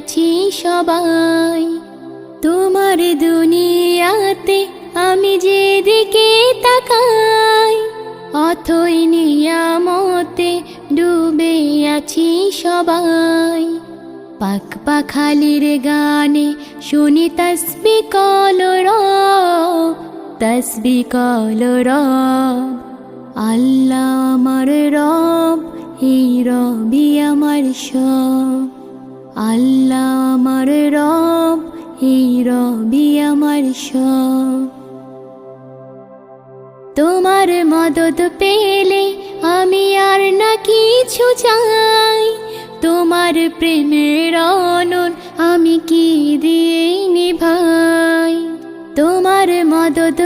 আছি সবাই। তোমার দুনিয়াতে আমি যেদিকে তাকাই, অথই নিয়ামতে ডুবে আছি সবাই। পাক পাখালির গানে শুনি তসবিহ কলরব, তসবিহ কলরব। আল্লাহ আমার রব, এই রবি আমার সব। আল্লাহ আমার রব, এই রবি আমার সব। তোমার মদদ পেলে আমি আর না কিছু চাই। তোমার প্রেমের অনল আমি কি দিয়ে নিভাই। তোমার মদদ